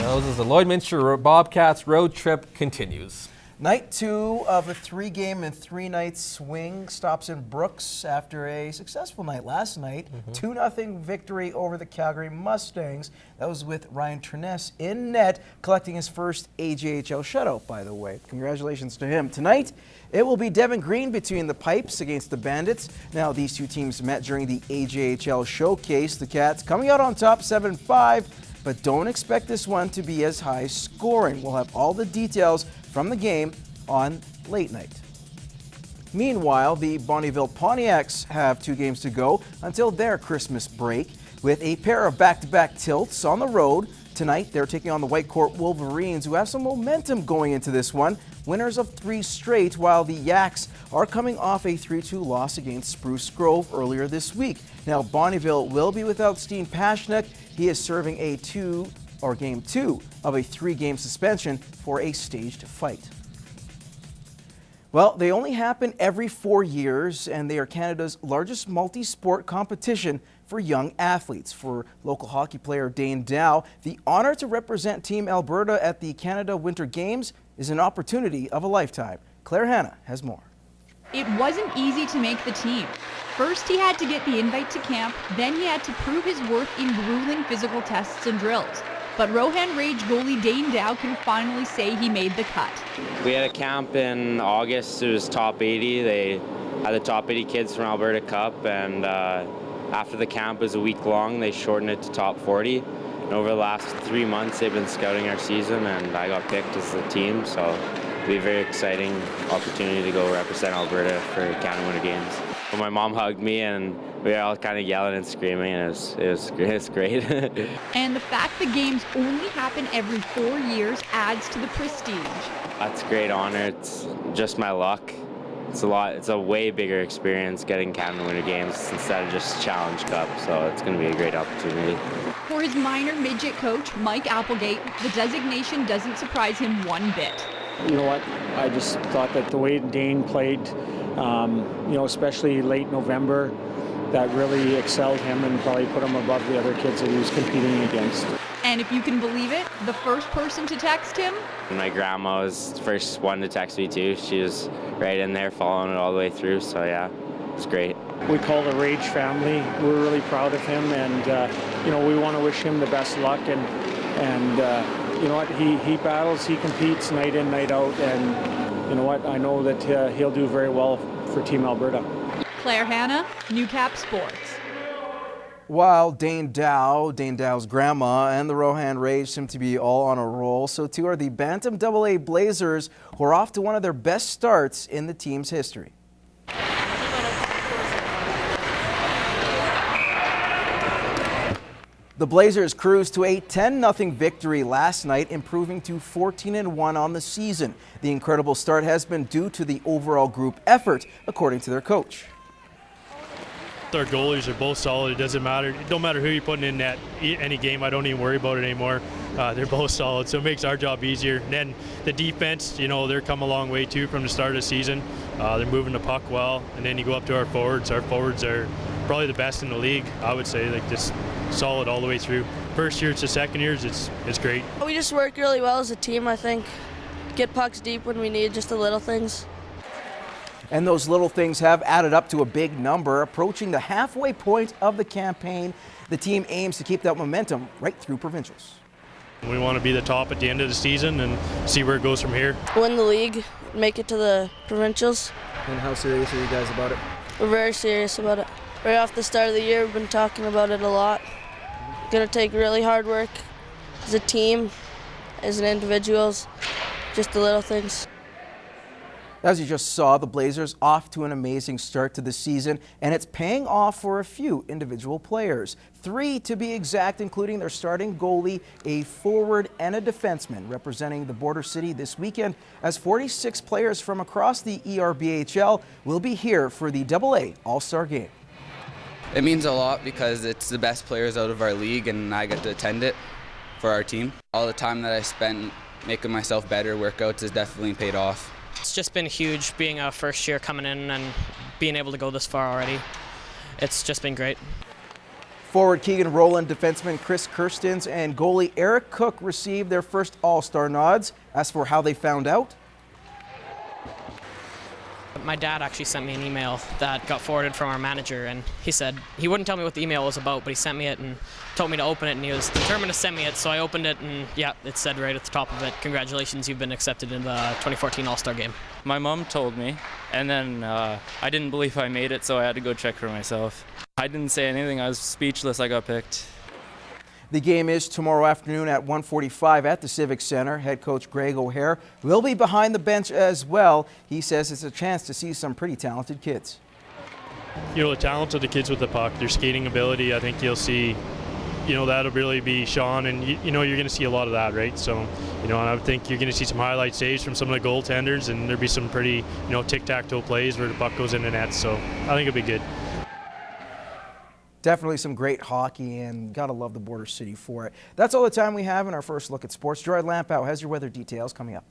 knows as the Lloydminster Bobcats road trip continues. Night 2 of a 3-game and 3-night swing stops in Brooks after a successful night last night. 2-0 victory over the Calgary Mustangs. That was with Ryan Turness in net, collecting his first AJHL shutout, by the way. Congratulations to him. Tonight, it will be Devon Green between the Pipes against the Bandits. Now, these two teams met during the AJHL showcase. The Cats coming out on top 7-5, but don't expect this one to be as high scoring. We'll have all the details from the game on late night. Meanwhile, the Bonnyville Pontiacs have 2 games to go until their Christmas break with a pair of back-to-back tilts on the road. Tonight, they're taking on the Whitecourt Wolverines, who have some momentum going into this one. Winners of 3 straight, while the Yaks are coming off a 3-2 loss against Spruce Grove earlier this week. Now, Bonnyville will be without Steen Pashnik. He is serving game 2 of a 3-game suspension for a staged fight. Well, they only happen every 4 years, and they are Canada's largest multi-sport competition for young athletes. For local hockey player Dane Dow, the honor to represent Team Alberta at the Canada Winter Games is an opportunity of a lifetime. Claire Hanna has more. It wasn't easy to make the team. First, he had to get the invite to camp, then he had to prove his worth in grueling physical tests and drills. But R'ohan Rage goalie Dane Dow can finally say he made the cut. We had a camp in August. It was top 80. They had the top 80 kids from Alberta Cup, and after the camp was a week long, they shortened it to top 40. And over the last 3 months, they've been scouting our season, and I got picked as the team. So it'll be a very exciting opportunity to go represent Alberta for Canada Winter Games. Well, my mom hugged me, and we were all kind of yelling and screaming, and it was great. And the fact the games only happen every 4 years adds to the prestige. That's a great honor. It's just my luck. It's a way bigger experience getting Canada Winter Games instead of just Challenge Cup, so it's going to be a great opportunity. For his minor midget coach, Mike Applegate, the designation doesn't surprise him one bit. You know what, I just thought that the way Dane played, especially late November, that really excelled him and probably put him above the other kids that he was competing against. And if you can believe it, the first person to text him? My grandma was the first one to text me too. She was right in there following it all the way through, so yeah, it was great. We call the Rage family. We're really proud of him, and we want to wish him the best luck, and you know what, he battles, he competes night in, night out, and you know what, I know that he'll do very well for Team Alberta. Claire Hanna, Newcap Sports. While Dane Dow's grandma, and the R'ohan Rage seem to be all on a roll, so too are the Bantam AA Blazers, who are off to one of their best starts in the team's history. The Blazers cruised to a 10-0 victory last night, improving to 14-1 on the season. The incredible start has been due to the overall group effort, according to their coach. Our goalies are both solid. It doesn't matter. It don't matter who you're putting in net any game. I don't even worry about it anymore. They're both solid, so it makes our job easier. And then the defense, they're come a long way too from the start of the season. They're moving the puck well, and then you go up to our forwards. Our forwards are probably the best in the league, I would say. Just solid all the way through. First year to second years, it's great. We just work really well as a team, I think. Get pucks deep when we need, just the little things. And those little things have added up to a big number. Approaching the halfway point of the campaign, the team aims to keep that momentum right through provincials. We want to be the top at the end of the season and see where it goes from here. Win the league, make it to the provincials. And how serious are you guys about it? We're very serious about it. Right off the start of the year, we've been talking about it a lot. Going to take really hard work as a team, as an individuals, just the little things. As you just saw, the Blazers off to an amazing start to the season, and it's paying off for a few individual players. 3 to be exact, including their starting goalie, a forward, and a defenseman, representing the Border City this weekend, as 46 players from across the ERBHL will be here for the AA AllStar Game. It means a lot because it's the best players out of our league, and I get to attend it for our team. All the time that I spent making myself better, workouts has definitely paid off. It's just been huge being a first year coming in and being able to go this far already. It's just been great. Forward Keegan Rowland, defenseman Chris Kirstens, and goalie Eric Cook received their first All-Star nods. As for how they found out, My dad actually sent me an email that got forwarded from our manager, and he said he wouldn't tell me what the email was about, but he sent me it and told me to open it, and he was determined to send me it, so I opened it, and yeah, it said right at the top of it, "Congratulations, you've been accepted in the 2014 All-Star Game." My mom told me, and then I didn't believe I made it, so I had to go check for myself. I didn't say anything. I was speechless. I got picked. the game is tomorrow afternoon at 1:45 at the Civic Center. Head coach Greg O'Hare will be behind the bench as well. He says it's a chance to see some pretty talented kids. You know, the talent of the kids with the puck, their skating ability, I think you'll see, you know, that'll really be Sean, and you know, you're going to see a lot of that, right? So, you know, and I think you're going to see some highlight saves from some of the goaltenders, and there'll be some pretty, you know, tic-tac-toe plays where the puck goes in the net. So I think it'll be good. Definitely some great hockey, and gotta love the Border City for it. That's all the time we have in our first look at sports. Gerard Lampow has your weather details coming up.